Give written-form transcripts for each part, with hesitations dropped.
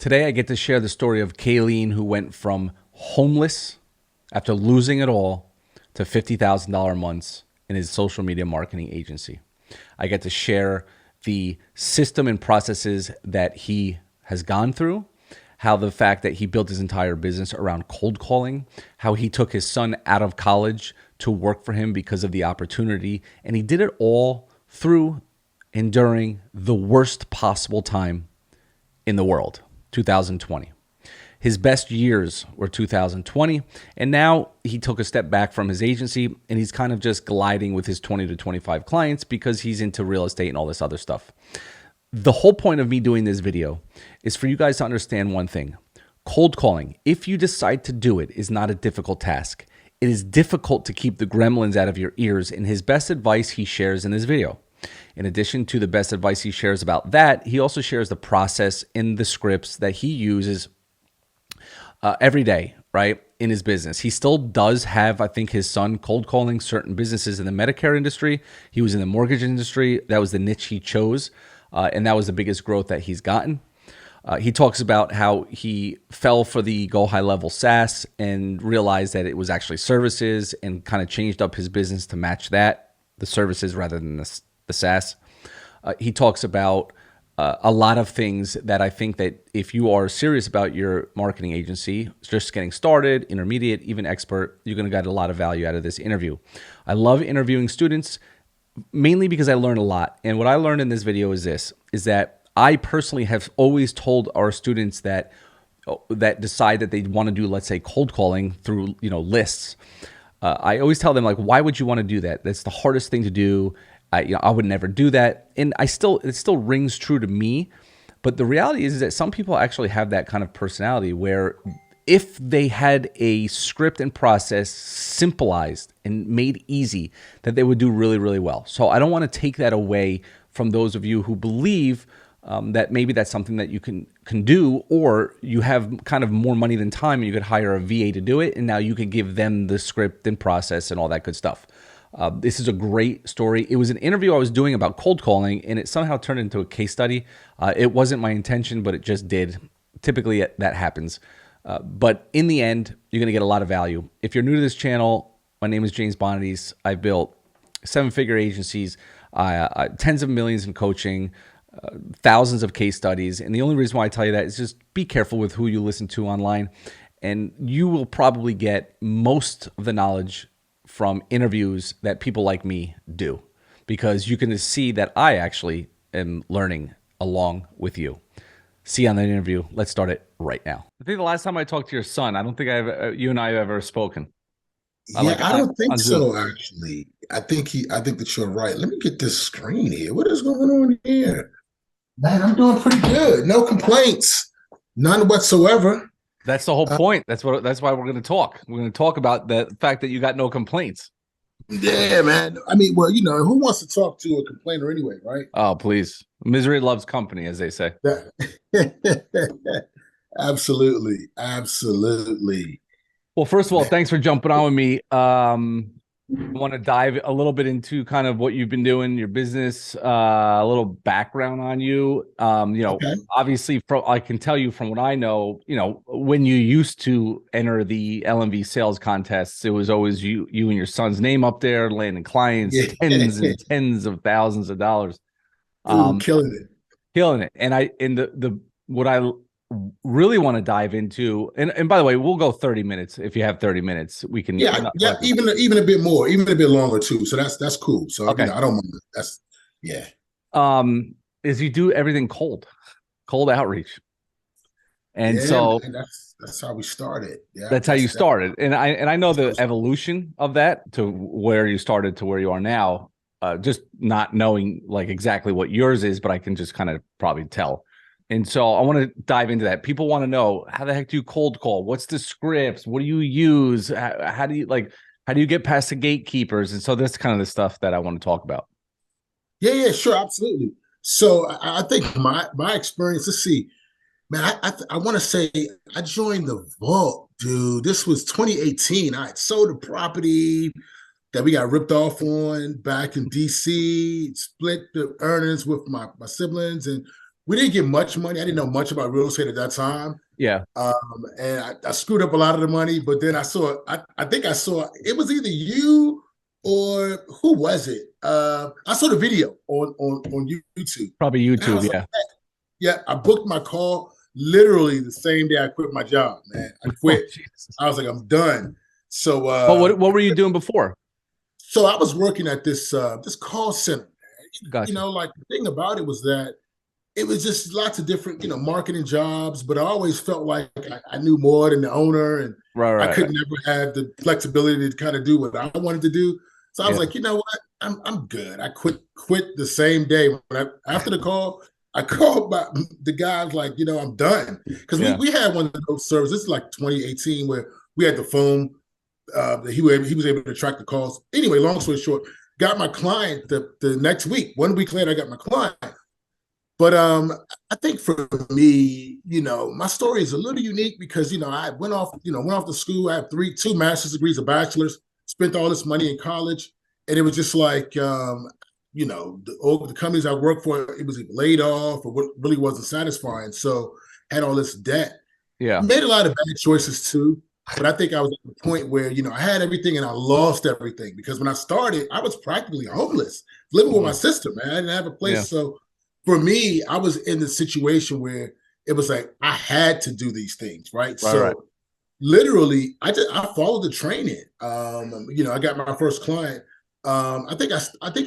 Today, I get to share the story of Kayleen, who went from homeless after losing it all to $50,000 months in his social media marketing agency. I get to share the system and processes that he has gone through, how the fact that he built his entire business around cold calling, how he took his son out of college to work for him because of the opportunity, and he did it all through and during the worst possible time in the world, 2020. His best years were 2020, and now he took a step back from his agency, and he's kind of just gliding with his 20 to 25 clients because he's into real estate and all this other stuff. The whole point of me doing this video is for you guys to understand one thing. Cold calling, if you decide to do it, is not a difficult task. It is difficult to keep the gremlins out of your ears, and his best advice he shares in this video. In addition to the best advice he shares about that, he also shares the process in the scripts that he uses every day, right, in his business. He still does have, I think, his son cold calling certain businesses in the Medicare industry. He was in the mortgage industry. That was the niche he chose, and that was the biggest growth that he's gotten. He talks about how he fell for the GoHighLevel SAS and realized that it was actually services and kind of changed up his business to match that, the services rather than the SAS. He talks about a lot of things that I think that if you are serious about your marketing agency, just getting started, intermediate, even expert, you're going to get a lot of value out of this interview. I love interviewing students mainly because I learn a lot. And what I learned in this video is this, is that I personally have always told our students that decide that they want to do, let's say, cold calling through, lists. I always tell them, like, why would you want to do that? That's the hardest thing to do. I would never do that. And it still rings true to me. But the reality is that some people actually have that kind of personality where if they had a script and process simplified and made easy, that they would do really, really well. So I don't want to take that away from those of you who believe that maybe that's something that you can do, or you have kind of more money than time and you could hire a VA to do it. And now you could give them the script and process and all that good stuff. This is a great story. It was an interview I was doing about cold calling, and it somehow turned into a case study. It wasn't my intention, but it just did. Typically, that happens. But in the end, you're going to get a lot of value. If you're new to this channel, my name is James Bonadies. I built 7-figure agencies, tens of millions in coaching, thousands of case studies. And the only reason why I tell you that is just be careful with who you listen to online. And you will probably get most of the knowledge from interviews that people like me do, because you can see that I actually am learning along with you. See you on that interview. Let's start it right now. I think the last time I talked to your son, I don't think you and I have ever spoken. I don't think so, actually. I think that you're right. Let me get this screen here. What is going on here? Man, I'm doing pretty good. No complaints. None whatsoever. That's the whole point. That's why we're going to talk. We're going to talk about the fact that you got no complaints. Yeah, man. I mean, well, who wants to talk to a complainer anyway, right? Oh, please. Misery loves company, as they say. Absolutely. Absolutely. Well, first of all, thanks for jumping on with me. I want to dive a little bit into kind of what you've been doing, your business, a little background on you. Okay. Obviously, I can tell you from what I know, when you used to enter the LMV sales contests, it was always you and your son's name up there, landing clients, tens and tens of thousands of dollars. Killing it. And what I really want to dive into, and by the way, we'll go 30 minutes. If you have 30 minutes, we can. Yeah, even a bit more, even a bit longer too. So that's cool. So okay. I don't mind. That's yeah. Is you do everything cold outreach, and so that's how we started. Yeah, that's how you started, and I know the evolution of that to where you started to where you are now. Just not knowing like exactly what yours is, but I can just kind of probably tell. And so I want to dive into that. People want to know, how the heck do you cold call? What's the scripts? What do you use? How do you get past the gatekeepers? And so that's kind of the stuff that I want to talk about. Yeah, sure. Absolutely. So I think my experience, let's see, man, I want to say I joined the Vault, dude. This was 2018. I had sold a property that we got ripped off on back in DC, split the earnings with my siblings, and we didn't get much money. I didn't know much about real estate at that time. Yeah. And I screwed up a lot of the money, but then I think I saw, it was either you or who was it? I saw the video on YouTube. Probably YouTube, yeah. Like, yeah, I booked my call literally the same day I quit my job, man. I quit. Oh, I was like, I'm done. So but what were you doing before? So I was working at this call center. Gotcha. You know, like the thing about it was that it was just lots of different, marketing jobs, but I always felt like I knew more than the owner, and Right. I could never have the flexibility to kind of do what I wanted to do. So I was like, you know what? I'm good. I quit the same day. After the call, I called the guy. I was like, I'm done. Because we had one of those services. This is like 2018 where we had the phone. He was able to track the calls. Anyway, long story short, got my client the next week. 1 week later, I got my client. But I think for me, my story is a little unique because I went off to school. I have two master's degrees, a bachelor's. Spent all this money in college, and it was just like the companies I worked for, it was either laid off or what really wasn't satisfying. So had all this debt. Yeah, made a lot of bad choices too. But I think I was at the point where I had everything and I lost everything, because when I started, I was practically homeless, living with my sister, man. I didn't have a place. Yeah. So for me, I was in the situation where it was like I had to do these things, right? Literally, I followed the training. I got my first client. I think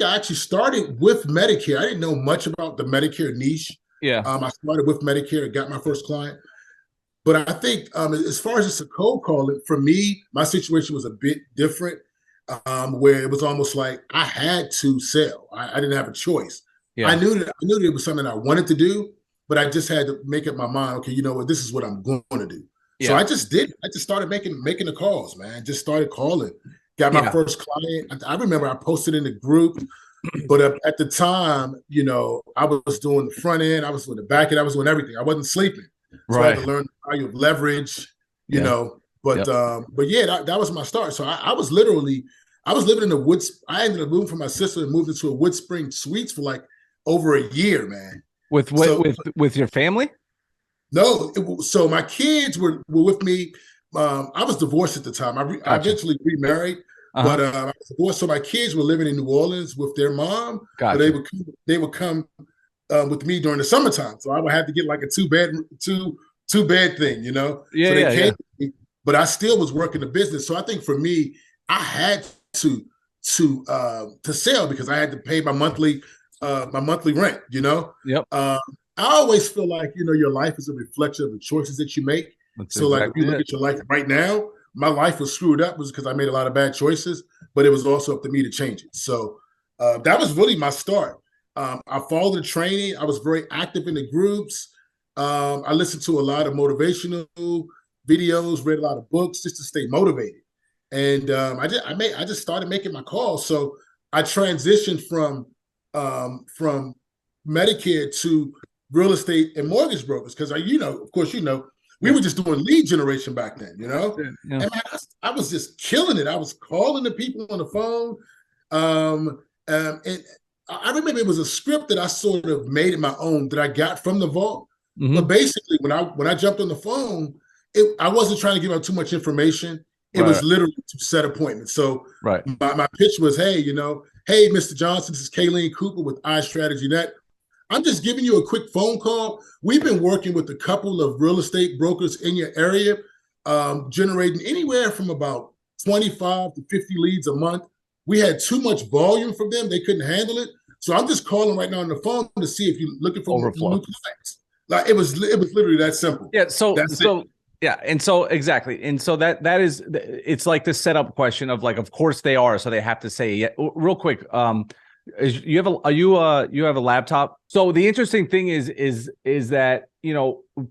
I actually started with Medicare. I didn't know much about the Medicare niche. Yeah. I started with Medicare and got my first client. But I think as far as just a cold calling, for me, my situation was a bit different, where it was almost like I had to sell. I didn't have a choice. Yeah. I knew that it was something I wanted to do, but I just had to make up my mind. Okay, you know what? This is what I'm going to do. Yeah. So I just did it. I just started making the calls, man. Just started calling. Got my first client. I remember I posted in the group, but at the time, I was doing the front end. I was doing the back end. I was doing everything. I wasn't sleeping. So I had to learn the value of leverage, But yeah, that was my start. So I was living in the woods. I ended up moving from my sister and moved into a Wood Spring Suites for like over a year, man. With your family? No, so my kids were with me. I was divorced at the time. I eventually remarried, but I was divorced. So my kids were living in New Orleans with their mom. But they would come with me during the summertime. So I would have to get like a two bed thing, Yeah, so they came with me, but I still was working the business. So I think for me, I had to sell because I had to pay my monthly rent, Yep. I always feel like, your life is a reflection of the choices that you make. That's so exactly, like, if you look at your life right now, my life was screwed up because I made a lot of bad choices, but it was also up to me to change it. So that was really my start. I followed the training. I was very active in the groups. I listened to a lot of motivational videos, read a lot of books just to stay motivated. And I just started making my calls. So I transitioned from Medicare to real estate and mortgage brokers because we were just doing lead generation back then, Yeah. And man, I was just killing it. I was calling the people on the phone. And I remember it was a script that I sort of made it my own that I got from the vault. Mm-hmm. But basically, when I jumped on the phone, I wasn't trying to give out too much information. It was literally to set appointments. So my pitch was, hey, hey, Mr. Johnson, this is Kayleen Cooper with iStrategyNet. I'm just giving you a quick phone call. We've been working with a couple of real estate brokers in your area, generating anywhere from about 25 to 50 leads a month. We had too much volume from them. They couldn't handle it. So I'm just calling right now on the phone to see if you're looking for new clients. Like it was literally that simple. Yeah. Yeah. And so exactly. And so that is, it's like the setup question of like, of course they are. So they have to say, yeah, real quick. You have a laptop. So the interesting thing is that,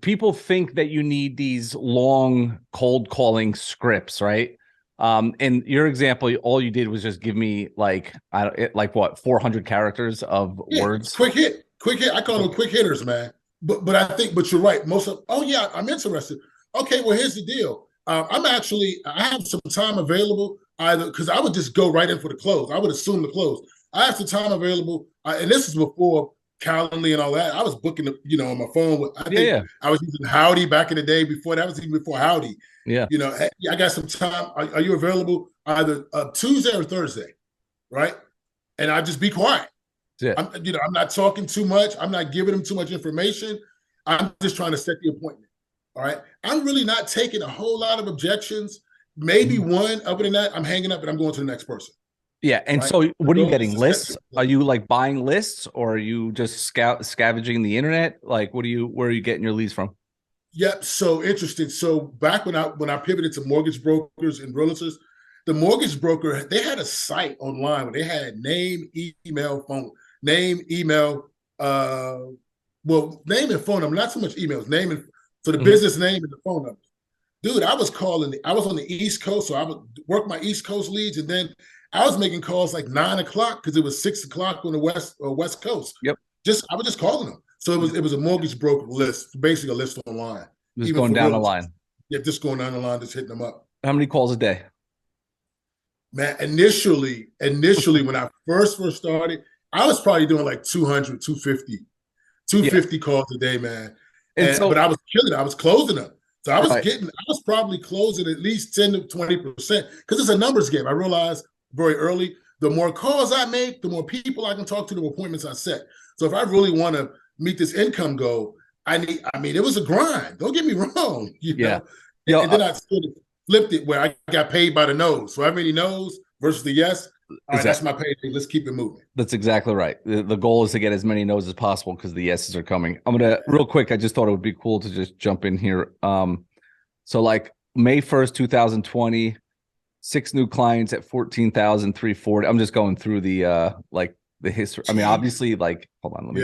people think that you need these long cold calling scripts, right? And your example, all you did was just give me like 400 characters of words. Quick hit. I call them quick hitters, man. But you're right. I'm interested. Okay, well, here's the deal. I have some time available either because I would just go right in for the close. I would assume the close. I have some time available, and this is before Calendly and all that. I was booking, on my phone. Yeah. I was using Howdy back in the day. Before that was even before Howdy. Yeah. Hey, I got some time. Are you available either Tuesday or Thursday? Right. And I just be quiet. I'm not talking too much. I'm not giving them too much information. I'm just trying to set the appointment. All right. I'm really not taking a whole lot of objections. Maybe one. Other than that, I'm hanging up and I'm going to the next person. Yeah. And so what are you getting? Lists? Are you like buying lists, or are you just scavenging the internet? Like, where are you getting your leads from? Yep. So interesting. So back when I pivoted to mortgage brokers and realtors, the mortgage broker, they had a site online where they had name, email, phone, name, email, name and phone number, not so much emails, name and so the business name and the phone number. Dude, I was on the East Coast, so I would work my East Coast leads, and then I was making calls like 9 o'clock because it was 6 o'clock on the West Coast. Yep. I was just calling them. So it was a mortgage broker list, basically a list online. Just going down the line. Yeah, just going down the line, just hitting them up. How many calls a day? Man, initially when I first started, I was probably doing like 200, 250 calls a day, man. But I was killing it. I was closing them. So I was probably closing at least 10 to 20% because it's a numbers game. I realized very early, the more calls I make, the more people I can talk to, the more appointments I set. So if I really want to meet this income goal, it was a grind. Don't get me wrong. You know? And then I sort of flipped it where I got paid by the no's. So how many no's versus the yes? All right, that's my payday. Let's keep it moving. That's exactly right. The goal is to get as many no's as possible because the yeses are coming. I'm going to real quick. I just thought it would be cool to just jump in here. So like May 1st, 2020, 6 new clients at 14,340. I'm just going through the history. I mean, obviously, like, hold on.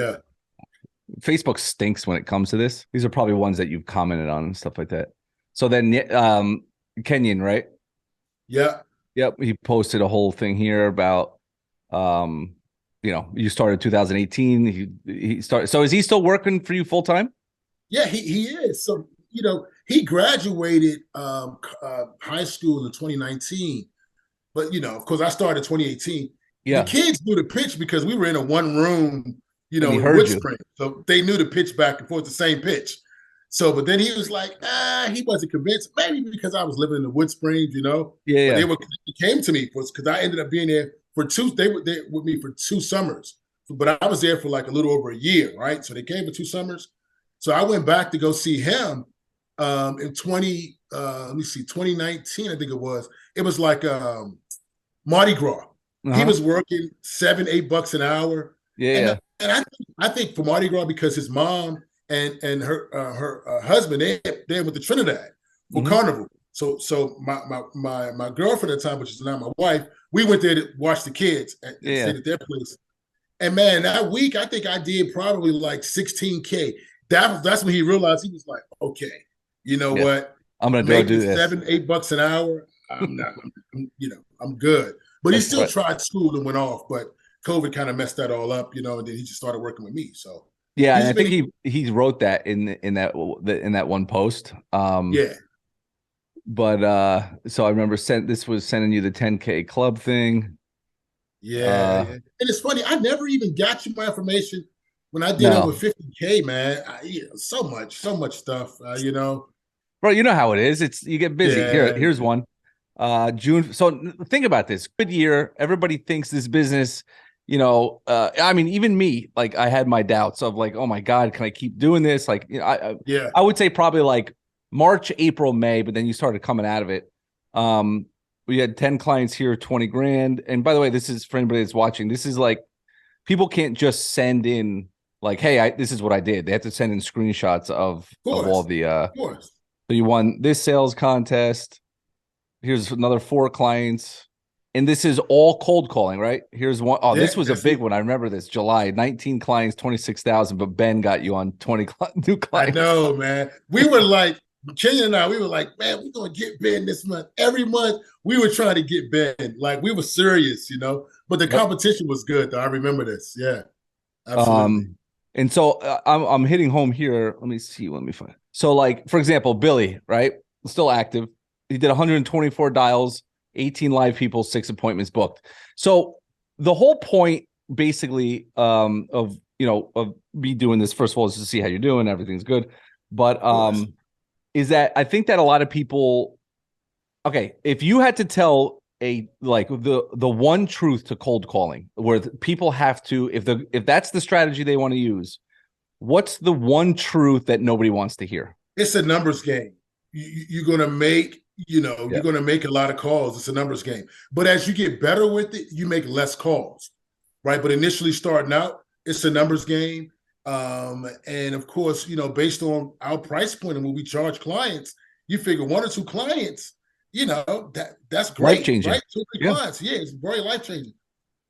Facebook stinks when it comes to this. These are probably ones that you've commented on and stuff like that. So then Kenyon, right? Yeah. Yep. He posted a whole thing here about, you started 2018. He started. So is he still working for you full time? Yeah, he is. So, he graduated high school in 2019. But, of course, I started 2018. Yeah. The kids knew the pitch because we were in a one room, in Wood Spring. So they knew the pitch back and forth, the same pitch. So, but then he was like, he wasn't convinced, maybe because I was living in the Wood Springs, Yeah. But they came to me because I ended up being there for they were there with me for 2 summers. But I was there for like a little over a year, right? So they came for 2 summers. So I went back to go see him in 2019, I think it was. It was like Mardi Gras. He was working $7-8 an hour. Yeah. And I think for Mardi Gras, because his mom and her husband, they went to Trinidad for Carnival. So my girlfriend at the time, which is now my wife, we went there to watch the kids and stayed at their place. And man, that week I think I did probably like 16K. That's when he realized, he was like, okay, you know what? I'm gonna do this. $7-8 an hour. I'm good. But he still tried school and went off, but COVID kind of messed that all up, and then he just started working with me. So yeah, and I think he wrote that in that one post. But so I remember this was sending you the 10K club thing. Yeah. And it's funny, I never even got you my information when I did over 50K, man. So much stuff, Bro, you know how it is. You get busy. Here's one. June. So think about this. Good year. Everybody thinks this business, even me, like I had my doubts of like, oh my God, can I keep doing this? Like, I would say probably like March, April, May, but then you started coming out of it. We had 10 clients here, 20 grand. And by the way, this is for anybody that's watching. This is like, people can't just send in like, hey, this is what I did. They have to send in screenshots of all the, so you won this sales contest. Here's another 4 clients. And this is all cold calling, right? Here's one. Oh, this was a big one. I remember this. July, 19 clients, 26,000. But Ben got you on 20 new clients. I know, man. We were like, Kenyon and I, we were like, man, we're going to get Ben this month. Every month, we were trying to get Ben. Like, we were serious, But the competition was good, though. I remember this. Yeah, absolutely. And so I'm hitting home here. Let me see. Let me find. So, like, for example, Billy, right? Still active. He did 124 dials, 18 live people, 6 appointments booked. So the whole point basically of of me doing this, first of all, is to see how you're doing. Everything's good. But Course. is that I think that a lot of people, okay, if you had to tell the one truth to cold calling, where people have to, if that's the strategy they want to use, what's the one truth that nobody wants to hear? It's a numbers game. You're going to make, Yeah. you're going to make a lot of calls. It's a numbers game. But as you get better with it, you make less calls, right? But initially starting out, it's a numbers game. And of course, based on our price point and what we charge clients, you figure one or two clients, that's great, Life-changing. right? 2 or 3 clients. Yeah, it's very life-changing.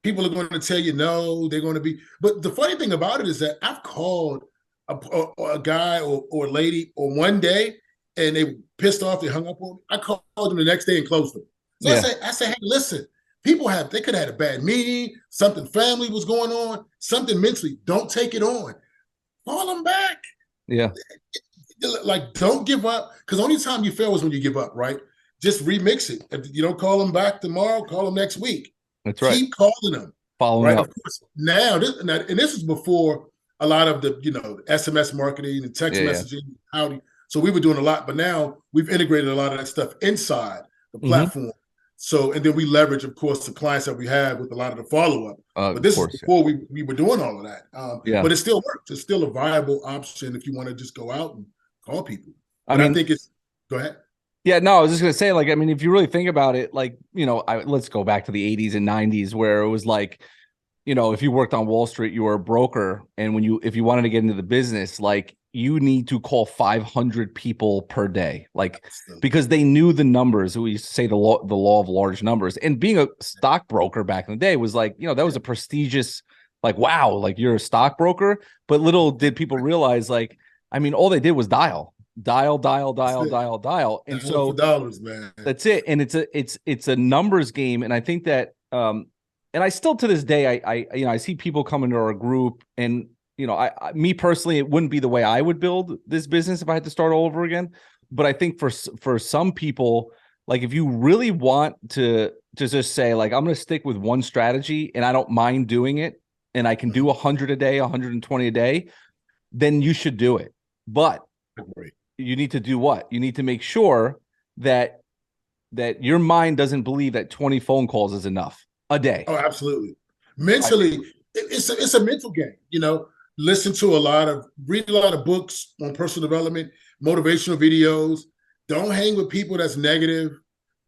People are going to tell you no, they're going to be. But the funny thing about it is that I've called a guy or a lady on one day and they pissed off, they hung up on me. I called them the next day and closed them. So Yeah. I say, hey, listen, they could have had a bad meeting, something family was going on, something mentally. Don't take it on. Call them back. Yeah. Like, don't give up, because the only time you fail is when you give up, right? Just remix it. If you don't call them back tomorrow, call them next week. That's right. Keep calling them. Following right? up. Of course, now, this is before a lot of the, SMS marketing and text messaging, howdy. So we were doing a lot, but now we've integrated a lot of that stuff inside the platform. So, and then we leverage, of course, the clients that we have with a lot of the follow-up. But this is before we were doing all of that. But it still works. It's still a viable option if you want to just go out and call people. But I think it's, go ahead. Yeah, no, I was just going to say, if you really think about it, let's go back to the 80s and 90s where it was like, if you worked on Wall Street, you were a broker. And if you wanted to get into the business, you need to call 500 people per day, because they knew the numbers. We used to say the law of large numbers. And being a stockbroker back in the day was that was a prestigious, wow, you're a stockbroker. But little did people realize, all they did was dial. And so dollars, man. That's it. And it's a numbers game. And I think that, and I still, to this day, I see people come into our group and, me personally, it wouldn't be the way I would build this business if I had to start all over again. But I think for some people, if you really want to just say, I'm going to stick with one strategy and I don't mind doing it, and I can do 100 a day, 120 a day, then you should do it. But you need to do what? You need to make sure that your mind doesn't believe that 20 phone calls is enough a day. Oh, absolutely. Mentally, it's a mental game. Read a lot of books on personal development, motivational videos. Don't hang with people that's negative,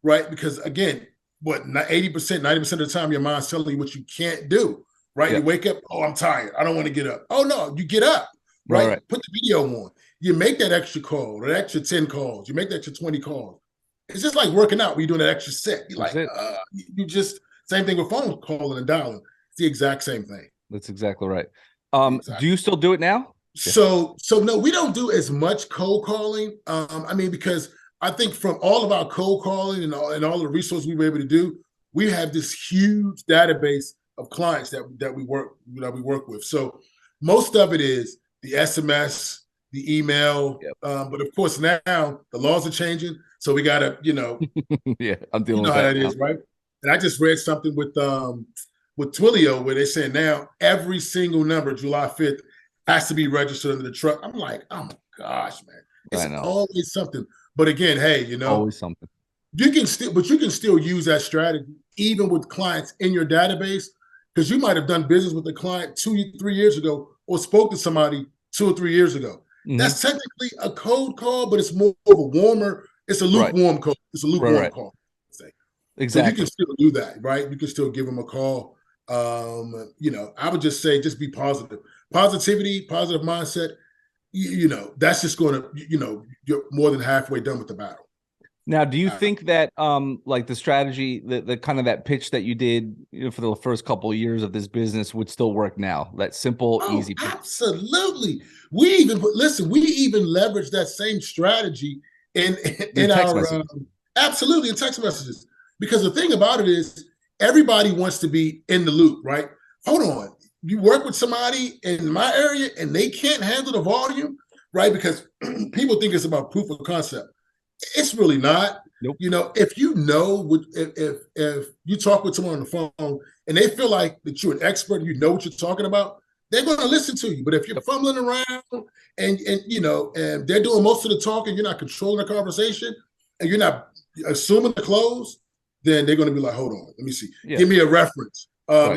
right? Because again, 80%, 90% of the time, your mind's telling you what you can't do, right? You wake up, oh, I'm tired. I don't want to get up. Oh no, you get up, right? Put the video on. You make that extra call, that extra 10 calls. You make that extra 20 calls. It's just like working out. When you're doing that extra set, you're same thing with phone calling and dialing. It's the exact same thing. That's exactly right. Do you still do it now? So no, we don't do as much cold calling. Because I think from all of our cold calling and all the resources we were able to do, we have this huge database of clients that we work with. So most of it is the SMS, the email, but of course now the laws are changing, so we gotta, yeah, I'm dealing with how that now. Is, right? And I just read something with Twilio where they're saying now every single number July 5th has to be registered under the truck. I'm like, oh my gosh, man, it's always something. But again, hey, always something. You can still use that strategy even with clients in your database, because you might have done business with a client 2-3 years ago or spoke to somebody 2 or 3 years ago. That's technically a cold call, but it's more of a warmer. It's a lukewarm call. It's a lukewarm call. Exactly. So you can still do that, right? You can still give them a call. I would just say, just be positive. Positivity, positive mindset. That's just going to, you're more than halfway done with the battle. Now, do you think that the strategy, the kind of that pitch that you did for the first couple of years of this business would still work now? That simple, easy pitch. Absolutely. We even leverage that same strategy in our absolutely in text messages. Because the thing about it is everybody wants to be in the loop, right? Hold on. You work with somebody in my area and they can't handle the volume, right? Because people think it's about proof of concept. It's really not. Nope. If if you talk with someone on the phone and they feel like that you're an expert, you know what you're talking about, they're going to listen to you. But if you're fumbling around and and they're doing most of the talking, you're not controlling the conversation, and you're not assuming the close, then they're going to be like, hold on, let me see. Yeah. Give me a reference. Right.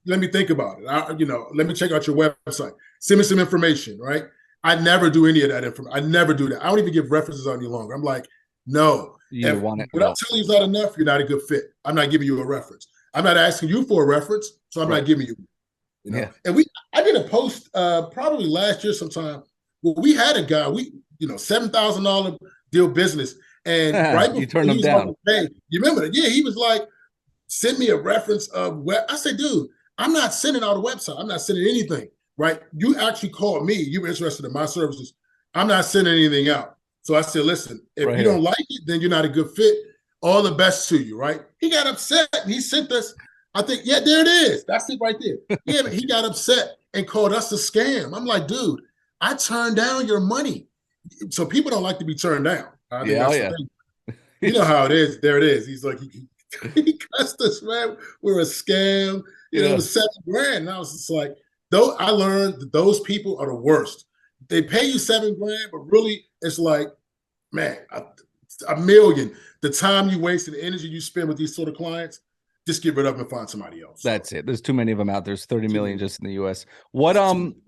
Let me think about it. Let me check out your website. Send me some information, right? I never do any of that information. I never do that. I don't even give references on you longer. I'm like, no. You want it. What I'm telling you is not enough, you're not a good fit. I'm not giving you a reference. I'm not asking you for a reference, so I'm not giving you. Yeah. And I did a post probably last year sometime. Well, we had a guy, $7,000 deal business. And right before you turned him down. You remember that? Yeah, he was like, send me a reference of where I said, dude, I'm not sending out a website. I'm not sending anything, right? You actually called me. You were interested in my services. I'm not sending anything out. So I said, listen, if you don't like it, then you're not a good fit. All the best to you, right? He got upset. He sent us, I think, yeah, there it is. That's it right there. Yeah, he got upset and called us a scam. I'm like, dude, I turned down your money. So people don't like to be turned down. I think that's the thing. You know how it is. There it is. He's like, he cussed us, man. We're a scam. It was $7,000. And I was just like, though I learned that those people are the worst. They pay you $7,000, but really it's like, man, a million. The time you waste and the energy you spend with these sort of clients, just get rid of them and find somebody else. That's it. There's too many of them out there. There's 30 million just in the US.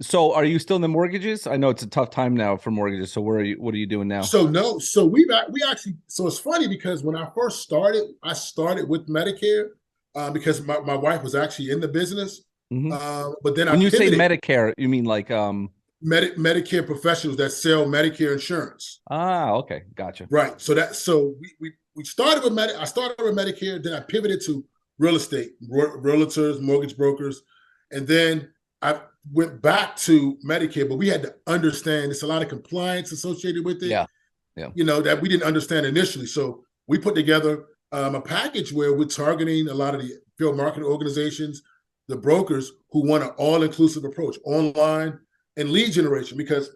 So are you still in the mortgages? I know it's a tough time now for mortgages. So what are you doing now? So no, so we actually, so it's funny because when I first started, I started with Medicare because my wife was actually in the business. But then when you say Medicare, you mean like Medicare professionals that sell Medicare insurance. Okay, gotcha. Right. So we started with I started with Medicare, then I pivoted to real estate, realtors, mortgage brokers, and then I went back to Medicare. But we had to understand there's a lot of compliance associated with it. Yeah. That we didn't understand initially. So we put together a package where we're targeting a lot of the field marketing organizations, the brokers who want an all-inclusive approach, online and lead generation. Because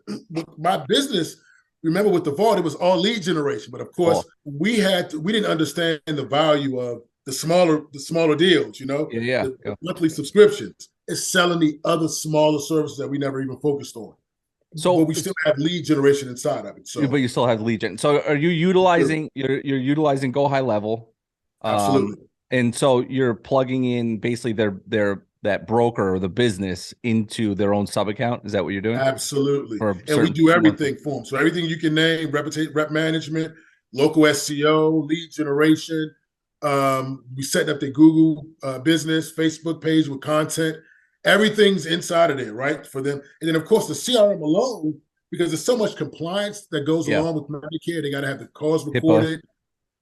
my business, remember with the vault, it was all lead generation. But of course, we didn't understand the value of the smaller deals, the monthly subscriptions. It's selling the other smaller services that we never even focused on. But we still have lead generation inside of it. So, but you still have lead gen. So are you utilizing you're utilizing GoHighLevel? Absolutely. And so you're plugging in basically that broker or the business into their own sub account. Is that what you're doing? Absolutely. And we do everything for them. So everything you can name, rep management, local SEO, lead generation. We set up the Google business, Facebook page with content. Everything's inside of there, right? For them. And then of course the CRM alone, because there's so much compliance that goes along with Medicare. They got to have the calls recorded,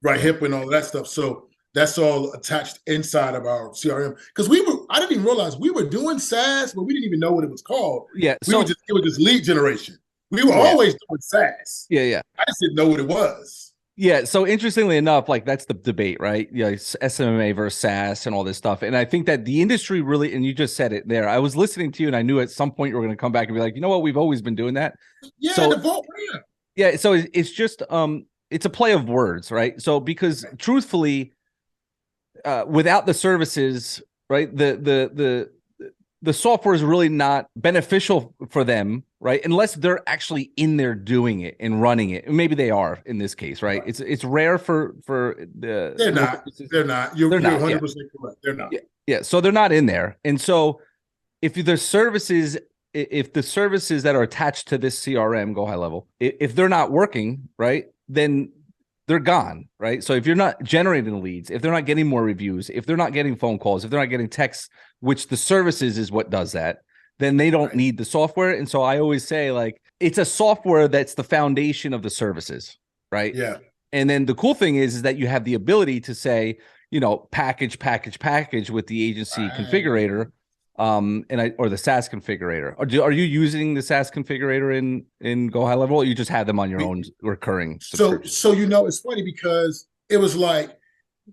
HIPAA and all that stuff. So that's all attached inside of our CRM. Because I didn't even realize we were doing SaaS, but we didn't even know what it was called. Yeah. It was just lead generation. We were always doing SaaS. Yeah. I just didn't know what it was. Yeah. So interestingly enough, like that's the debate, right? Yeah. SMMA versus SaaS and all this stuff. And I think that the industry really, and you just said it there, I was listening to you and I knew at some point you were going to come back and be like, you know what? We've always been doing that. Yeah. So, the vault. Yeah. So it's just, it's a play of words, right? So because truthfully, without the services, right, the software is really not beneficial for them, right? Unless they're actually in there doing it and running it. Maybe they are in this case, right? It's rare for the. They're not. You're 100% correct. They're not. Yeah. So they're not in there, and so if the services that are attached to this CRM GoHighLevel, if they're not working, right, then they're gone, right? So if you're not generating leads, if they're not getting more reviews, if they're not getting phone calls, if they're not getting texts, which the services is what does that, then they don't need the software. And so I always say, like, it's a software that's the foundation of the services, right? Yeah. And then the cool thing is that you have the ability to say, package with the agency configurator, or the SAS configurator. Are you using the SAS configurator in GoHighLevel, or you just have them on your own recurring? So it's funny because it was like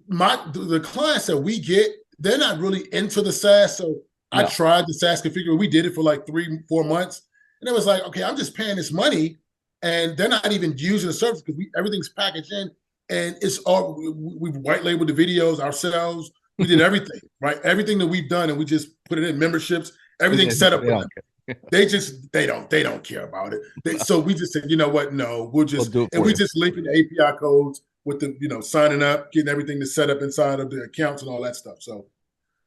the clients that we get, they're not really into the SaaS. So I tried the SaaS configurator. We did it for like 3-4 months, and it was like, okay, I'm just paying this money, and they're not even using the service because everything's packaged in, and it's all we've white labeled the videos ourselves. We did everything, right? Everything that we've done, and we just put it in memberships, Everything's set up They for don't them. care. They don't care about it. So we just said, you know what? No, we'll We'll just, do it and for we you. just linking the API codes with the, signing up, getting everything to set up inside of the accounts and all that stuff. So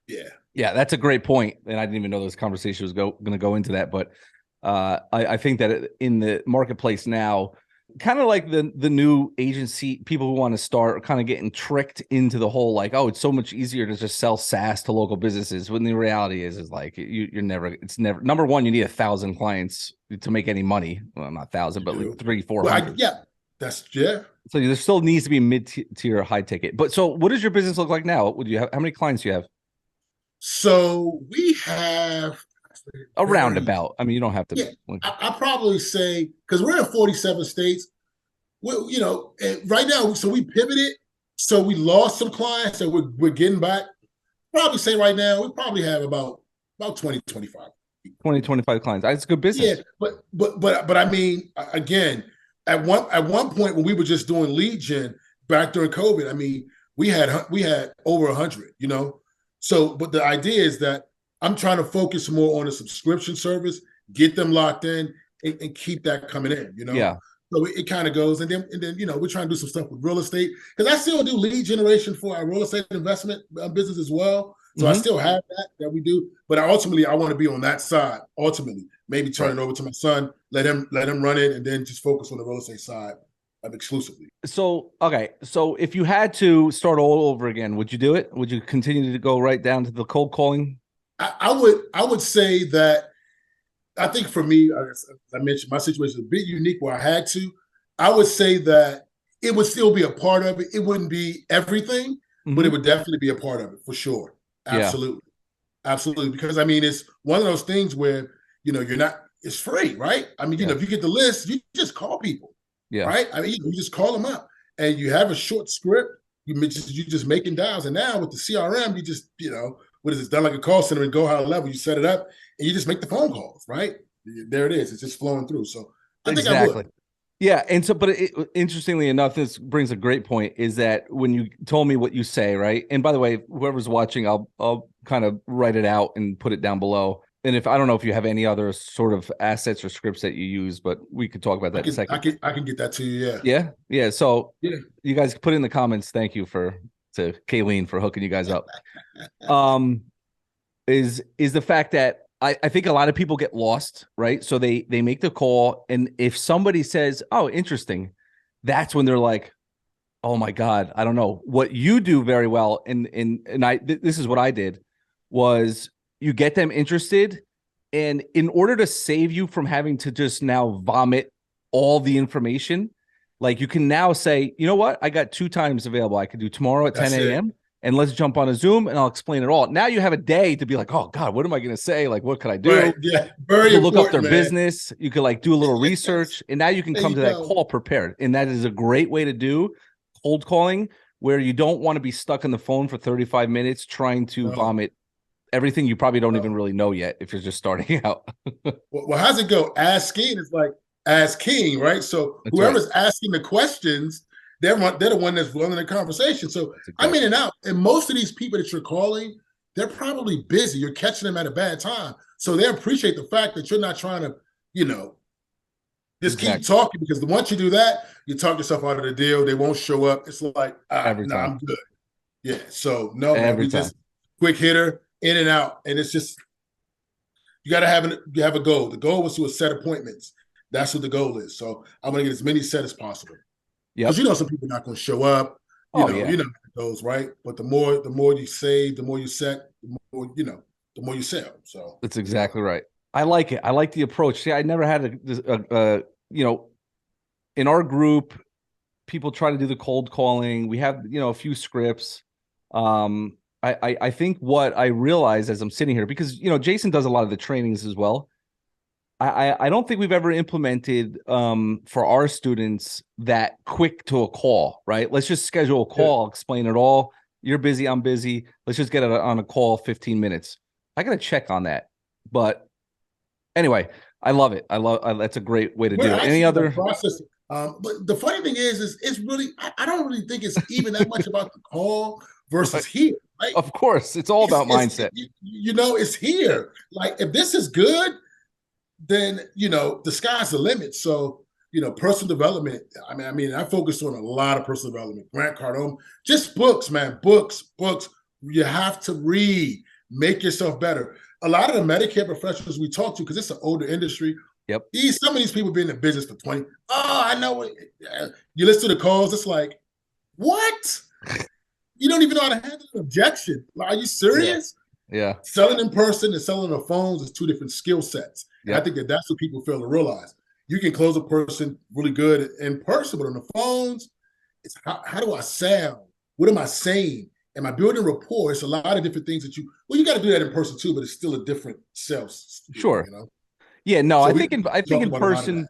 yeah. Yeah, that's a great point. And I didn't even know this conversation was going to go into that. But I think that in the marketplace now, kind of like the new agency, people who want to start are kind of getting tricked into the whole like, oh, it's so much easier to just sell SaaS to local businesses. When the reality is like you're never, it's never, number one, you need 1,000 clients to make any money. Well, not 1,000, but like 300, 400. Yeah, yeah. So there still needs to be mid-tier, high ticket. But so what does your business look like now? Would you have, how many clients do you have? So we have A roundabout. I mean, you don't have to. Yeah, I probably say, because we're in 47 states. And right now, so we pivoted. So we lost some clients and we're getting back. Probably say right now, we probably have about 20, 25. 20, 25 clients. That's good business. Yeah, but I mean, again, at one point when we were just doing lead gen back during COVID, I mean, we had over 100. So, but the idea is that I'm trying to focus more on a subscription service, get them locked in, and keep that coming in. Yeah. So it kind of goes, and then we're trying to do some stuff with real estate, because I still do lead generation for our real estate investment business as well. So I still have that we do, but I want to be on that side. Ultimately, maybe turn it over to my son, let him run it, and then just focus on the real estate side exclusively. So okay, so if you had to start all over again, would you do it? Would you continue to go right down to the cold calling? I would say that, I think for me, as I mentioned, my situation is a bit unique where I had to. I would say that it would still be a part of it. It wouldn't be everything, but it would definitely be a part of it for sure. Absolutely. Yeah. Absolutely. Because I mean, it's one of those things where, you're not, it's free, right? I mean, if you get the list, you just call people. Yeah. Right. I mean, you just call them up and you have a short script. You just making dials. And now with the CRM, you just, what is it? It's done like a call center and GoHighLevel. You set it up and you just make the phone calls, right? There it is. It's just flowing through. So I think I would. Yeah. And so, but interestingly enough, this brings a great point, is that when you told me what you say, right? And by the way, whoever's watching, I'll kind of write it out and put it down below. And if I don't know if you have any other sort of assets or scripts that you use, but we could talk about that in a second. I can get that to you. Yeah. Yeah. Yeah. So you guys put in the comments. Thank you to Kayleen for hooking you guys up. Is the fact that I think a lot of people get lost, right? So they make the call, and if somebody says, "Oh, interesting," that's when they're like, "Oh my God, I don't know." What you do very well, and this is what I did, was you get them interested, and in order to save you from having to just now vomit all the information, like you can now say, "You know what? I got 2 times available. I could do tomorrow at 10 a.m. and let's jump on a Zoom and I'll explain it all." Now you have a day to be like, "Oh God, what am I going to say? Like, what could I do?" Right. Yeah. Very you can look up their man. business. You could like do a little research, and now you can come to that call prepared. And that is a great way to do cold calling, where you don't want to be stuck on the phone for 35 minutes trying to vomit everything you probably don't even really know yet if you're just starting out. Well, how's it go? Ask King is like ask King, right? So that's whoever's asking the questions, they're the one that's running the conversation. So I'm in and out. And most of these people that you're calling, they're probably busy. You're catching them at a bad time. So they appreciate the fact that you're not trying to, just keep talking, because once you do that, you talk yourself out of the deal. They won't show up. It's like, I'm good. Yeah. So no, man, we just quick hitter, in and out. And it's just, you got to have a goal. The goal was to set appointments. That's what the goal is. So I want to get as many set as possible. Yeah, because some people are not going to show up. You know how it goes, right? But the more you save, the more you set, the more you sell. So that's exactly right. I like it. I like the approach. See, I never had in our group, people try to do the cold calling. We have a few scripts. I think what I realize as I'm sitting here, because Jason does a lot of the trainings as well. I don't think we've ever implemented for our students that quick to a call, right? Let's just schedule a call, explain it all. You're busy, I'm busy. Let's just get it on a call, 15 minutes. I got to check on that. But anyway, I love it. That's a great way to do it. Any other process? But the funny thing is it's really, I don't really think it's even that much about the call versus here. right? Of course, it's all about mindset. It's here. Like if this is good, then the sky's the limit. So personal development. I focus on a lot of personal development. Grant Cardone, just books, man, books. You have to read, make yourself better. A lot of the Medicare professionals we talk to, because it's an older industry. Yep. Some of these people been in the business for 20. Oh, I know. You listen to the calls. It's like, what? You don't even know how to handle an objection. Like, are you serious? Yeah. Selling in person and selling on phones is two different skill sets. Yep. And I think that's what people fail to realize. You can close a person really good in person, but on the phones, it's how do I sound? What am I saying? Am I building rapport? It's a lot of different things that you got to do that in person too, but it's still a different sales. Sure. Yeah, no, so I think in person,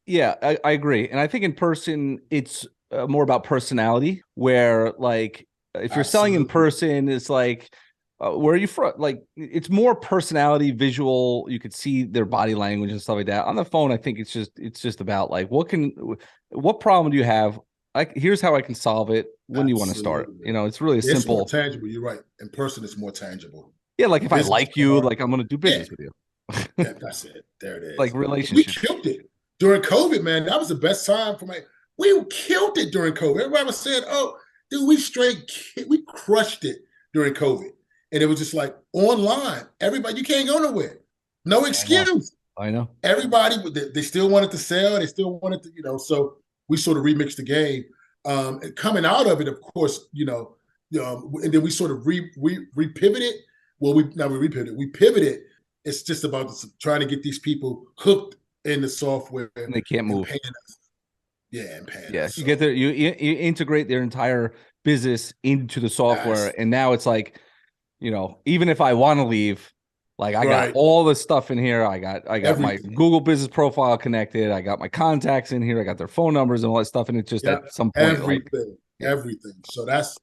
yeah, I agree. And I think in person, it's more about personality, where like if you're selling in person, it's like, where are you from? Like it's more personality, visual. You could see their body language and stuff like that. On the phone, I think it's just about like, what problem do you have? Here's how I can solve it. When do you want to start? It's really simple. It's more tangible. You're right. In person, it's more tangible. Yeah, like if I like you, like I'm going to do business with you. Yeah, that's it. There it is. Like relationships. We killed it during COVID, man. That was the best time for we killed it during COVID. Everybody was saying, "Oh, dude, we crushed it during COVID." And it was just like online. Everybody, you can't go nowhere. No excuse. I know. Everybody, they still wanted to sell. They still wanted to, so we sort of remixed the game. And coming out of it, of course, and then we sort of repivoted. Well, we pivoted. It's just about trying to get these people hooked in the software. And they can't move. And paying us. So. You get there, you integrate their entire business into the software. Yes. And now it's like, even if I want to leave, like I got all the stuff in here. I got everything. My Google business profile connected. I got my contacts in here. I got their phone numbers and all that stuff. And it's just at some point, everything. So that's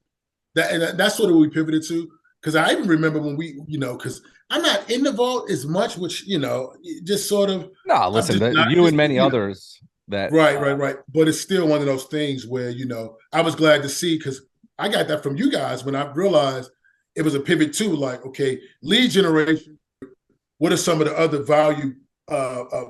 sort of what we pivoted to. Because I even remember when we, because I'm not in the vault as much, which, just sort of. No, listen, you and many others that. Right. But it's still one of those things where, I was glad to see, because I got that from you guys when I realized it was a pivot too, like, okay, lead generation. What are some of the other value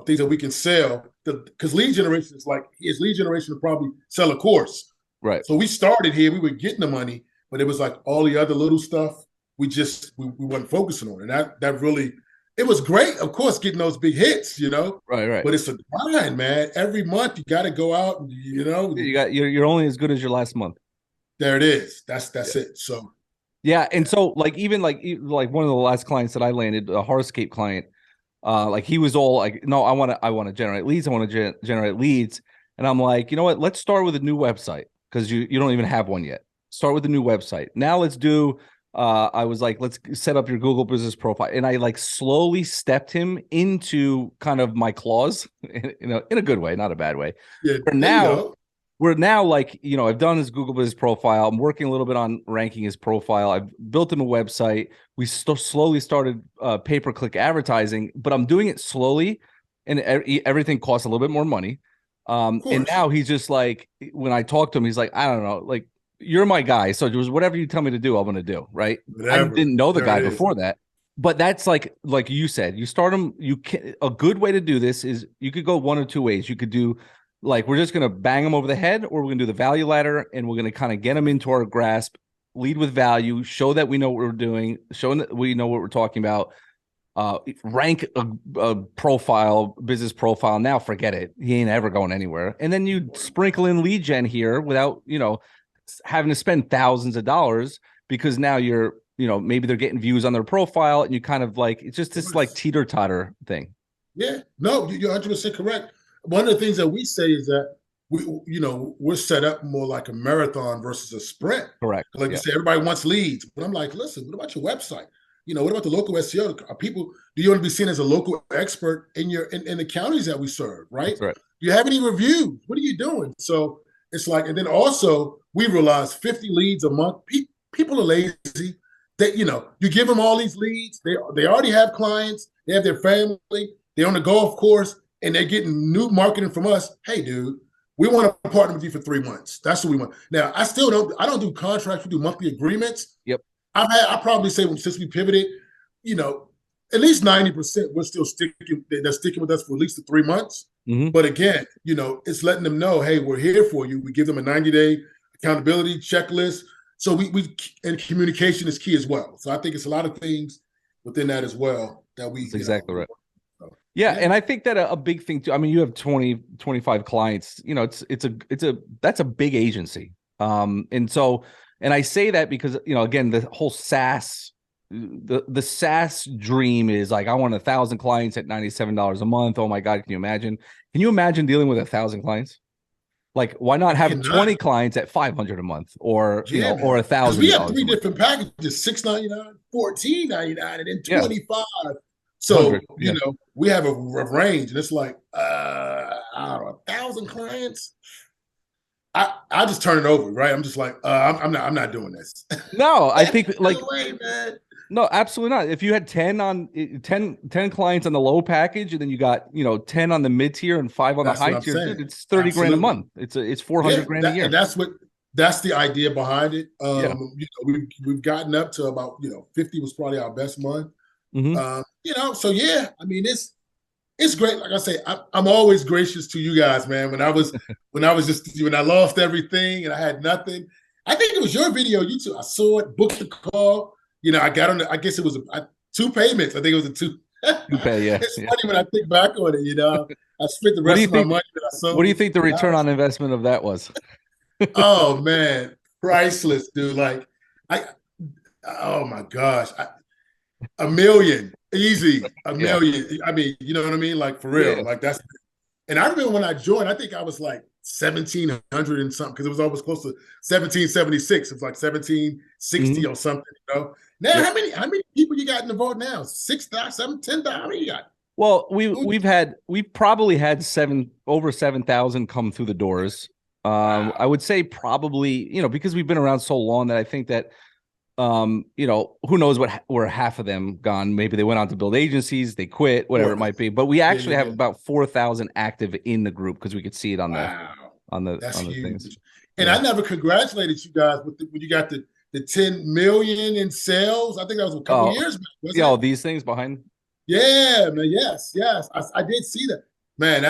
things that we can sell? Because lead generation is like, his lead generation to probably sell a course. Right. So we started here, we were getting the money, but it was like all the other little stuff we weren't focusing on. And that really, it was great, of course, getting those big hits, Right. But it's a grind, man. Every month you got to go out and, you're only as good as your last month. There it is. That's it. So. Yeah, and so like even like one of the last clients that I landed, a Hardscape client, like he was all like, no, I want to generate leads, I want to generate leads, and I'm like, you know what? Let's start with a new website, because you don't even have one yet. Start with a new website. Now let's do. I was like, let's set up your Google business profile, and I like slowly stepped him into kind of my claws, in a good way, not a bad way. Yeah. We're now like, I've done his Google business profile. I'm working a little bit on ranking his profile. I've built him a website. We slowly started pay-per-click advertising, but I'm doing it slowly, and everything costs a little bit more money. And now he's just like, when I talk to him, he's like, I don't know, like, you're my guy. So just whatever you tell me to do, I'm going to do. Right. Whatever. I didn't know the guy before that, but that's like you said, you start him. A good way to do this is you could go one or two ways. You could do, like, we're just going to bang them over the head, or we're going to do the value ladder, and we're going to kind of get them into our grasp, lead with value, show that we know what we're doing, showing that we know what we're talking about, rank a profile, business profile. Now forget it. He ain't ever going anywhere. And then you sprinkle in lead gen here without, having to spend thousands of dollars, because now you're, maybe they're getting views on their profile, and you kind of like, it's just this like teeter-totter thing. Yeah, no, you're 100% correct. One of the things that we say is that we're set up more like a marathon versus a sprint. Correct. Like you say, everybody wants leads, but I'm like, listen, what about your website? What about the local SEO? Do you want to be seen as a local expert in the counties that we serve, right? That's right. Do you have any reviews? What are you doing? So it's like, and then also we realize 50 leads a month. People are lazy. That you give them all these leads. They already have clients. They have their family. They're on the golf course, and they're getting new marketing from us. Hey, dude, we want to partner with you for 3 months. That's what we want. Now, I don't do contracts. We do monthly agreements. Yep. I probably say since we pivoted, you know, at least 90% we're still sticking. They're sticking with us for at least the 3 months. Mm-hmm. But again, you know, it's letting them know, hey, we're here for you. We give them a 90-day accountability checklist. So we and communication is key as well. So I think it's a lot of things within that as well that we. That's exactly right. So, yeah, and I think that a big thing too. I mean, you have 20, 25 clients. You know, that's a big agency. And so, and I say that because, you know, again, the whole SaaS, the SaaS dream is like, I want 1,000 clients at $97 a month. Oh my God, can you imagine? Can you imagine dealing with 1,000 clients? Like, why not have 20 clients at $500 a month, or you know, or $1,000? We have 3 different packages: $6.99, $14.99, and then $25. So you know, we have a range, and it's like I don't know, 1,000 clients. I just turn it over, right? I'm just like, I'm not doing this. No, I think like, no way, man. No, absolutely not. If you had 10 clients on the low package, and then you got, you know, 10 on the mid tier and 5 on the high tier, dude, it's 30 grand a month. It's 400 grand a year. And that's the idea behind it. You know, we've gotten up to about, you know, 50 was probably our best month. Mm-hmm. You know, so yeah, I mean, it's great. Like I say, I'm always gracious to you guys, man. When I lost everything and I had nothing, I think it was your video, YouTube. I saw it, booked the call. You know, I got on. I guess it was 2 payments. I think it was a 2. Pay, yeah. It's funny when I think back on it. You know, I spent the rest of my money that I sold. What do you think the return on investment of that was? Oh man, priceless, dude. Like, oh my gosh, $1 million, easy, $1 million. I mean, you know what I mean? Like for real, like that's. And I remember when I joined, I think I was like 1,700 and something, because it was almost close to 1,776. It was like 1,760 or something. You know. Now, how many people you got in the vault now? 6,000, 10,000. How many you got? Well, we've probably had over 7,000 come through the doors. Wow. I would say probably, you know, because we've been around so long that I think that, you know, who knows where half of them gone. Maybe they went on to build agencies, they quit, whatever it might be. But we actually have about 4,000 active in the group, because we could see it on the things. And I never congratulated you guys when you got the 10 million in sales. I think that was a couple of years back. These things behind. Yeah, man. Yes. I did see that. Man, I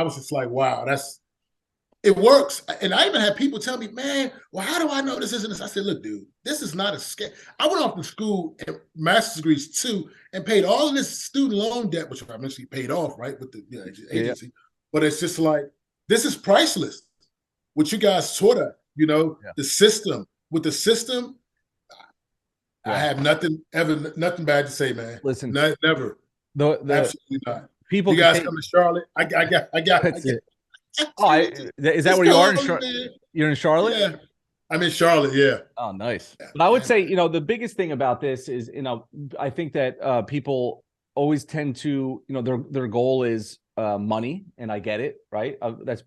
was just like, wow, it works. And I even had people tell me, man, well, how do I know this isn't this? I said, look, dude, this is not a scam. I went off to school and master's degrees too, and paid all of this student loan debt, which I eventually paid off, right, with the agency. But it's just like, this is priceless. What you guys taught us, you know, the system. With the system, I have nothing bad to say, man. Listen, never. Absolutely not. People, you guys come to Charlotte. I got it. Oh, is that where you are in Charlotte? You're in Charlotte? Yeah, I'm in Charlotte. Yeah. Oh, nice. But I would say, you know, the biggest thing about this is, you know, I think that people always tend to, you know, their goal is money, and I get it, right? That's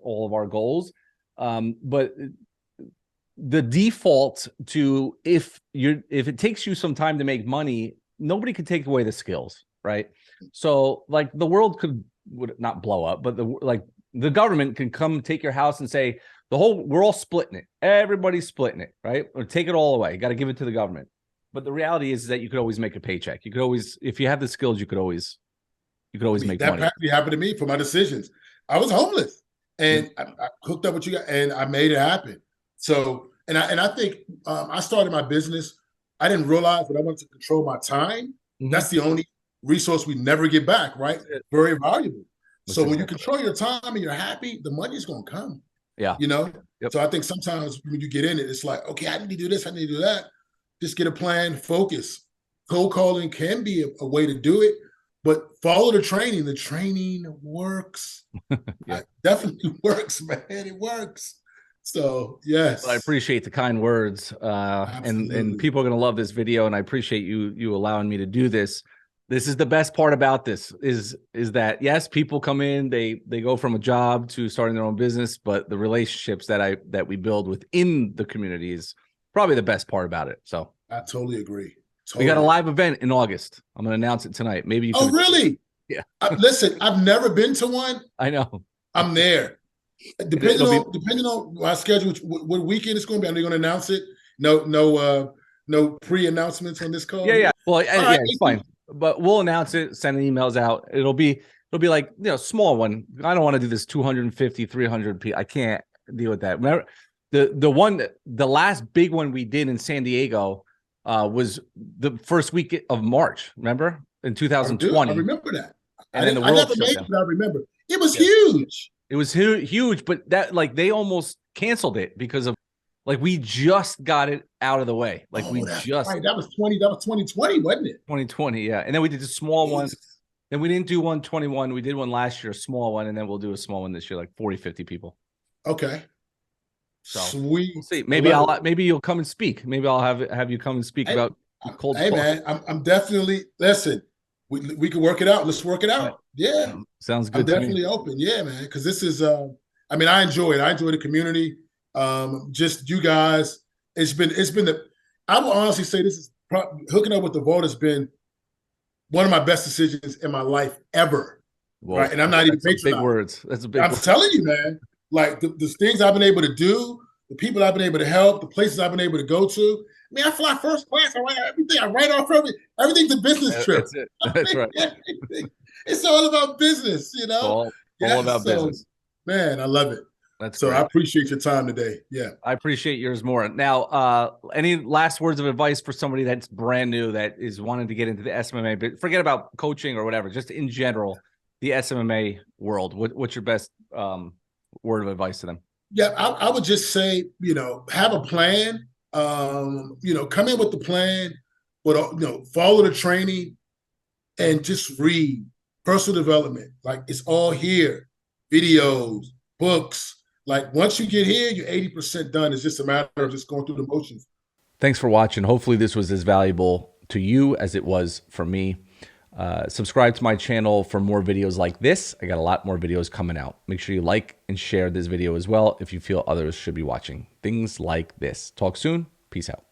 all of our goals. But the default to if it takes you some time to make money, nobody could take away the skills, right? So like the world would not blow up, but the government can come take your house and say we're all splitting it. Everybody's splitting it, right? Or take it all away. You got to give it to the government. But the reality is that you could always make a paycheck. You could always, if you have the skills, you could always make money. That practically happened to me for my decisions. I was homeless, and I hooked up with you guys, and I made it happen. So, and I think I started my business. I didn't realize that I wanted to control my time. Mm-hmm. That's the only resource we never get back, right? Very valuable. So when you control your time and you're happy, the money's going to come. Yeah. You know? Yep. So I think sometimes when you get in it, it's like, okay, I need to do this, I need to do that. Just get a plan, focus. Cold calling can be a way to do it, but follow the training. The training works. It definitely works, man. It works. So yes, well, I appreciate the kind words, and people are going to love this video, and I appreciate you allowing me to do this. This is the best part about this is that yes, people come in, they go from a job to starting their own business, but the relationships that we build within the community is probably the best part about it. So I totally agree. We got a live event in August. I'm going to announce it tonight. Maybe you. Oh, really? Yeah. Listen, I've never been to one. I know. I'm there. Depending on my schedule, what weekend it's going to be, I'm going to announce it. No no pre-announcements on this call Yeah, here? yeah. Well, All yeah, right. it's fine. But we'll announce it, send emails out. It'll be like, small one. I don't want to do this 250, 300 people. I can't deal with that. Remember the last big one we did in San Diego was the first week of March, remember? In I do. I 2020. remember that. And then the I world never shut made down. it, but I remember. It was Yeah. huge. It was huge, but that they almost canceled it because of we just got it out of the way. We That's just right. That was 2020, wasn't it? 2020, yeah. And then we did the small one. Jeez. Then we didn't do 121. We did one last year, a small one, and then we'll do a small one this year, like 40, 50 people. Okay. So Sweet. we'll see. Maybe you'll come and speak. Maybe I'll have you come and speak about cold. Hey man, I'm definitely listen. We can work it out. Let's work it out. Right. Yeah. Sounds good. I'm definitely open. Yeah, man. Because this is I mean, I enjoy it. I enjoy the community. Just you guys. It's been I will honestly say this is hooking up with the Vault has been one of my best decisions in my life ever. Well, right. And I'm not even big words. That's a big I'm word. telling you, man. Like the things I've been able to do, the people I've been able to help, the places I've been able to go to. I mean, I fly first class. I write everything. I write off everything's a business trip. That's it. That's right. It's all about business, All about business. Man, I love it. That's so great. I appreciate your time today. Yeah. I appreciate yours more. Now, any last words of advice for somebody that's brand new that is wanting to get into the SMMA, but forget about coaching or whatever, just in general, the SMMA world. What's your best word of advice to them? Yeah, I would just say, have a plan. Come in with the plan, but follow the training and just read personal development. Like it's all here, videos, books. Like once you get here, you're 80% done. It's just a matter of just going through the motions. Thanks for watching. Hopefully this was as valuable to you as it was for me. Subscribe to my channel for more videos like this. I got a lot more videos coming out. Make sure you like and share this video as well if you feel others should be watching things like this. Talk soon. Peace out.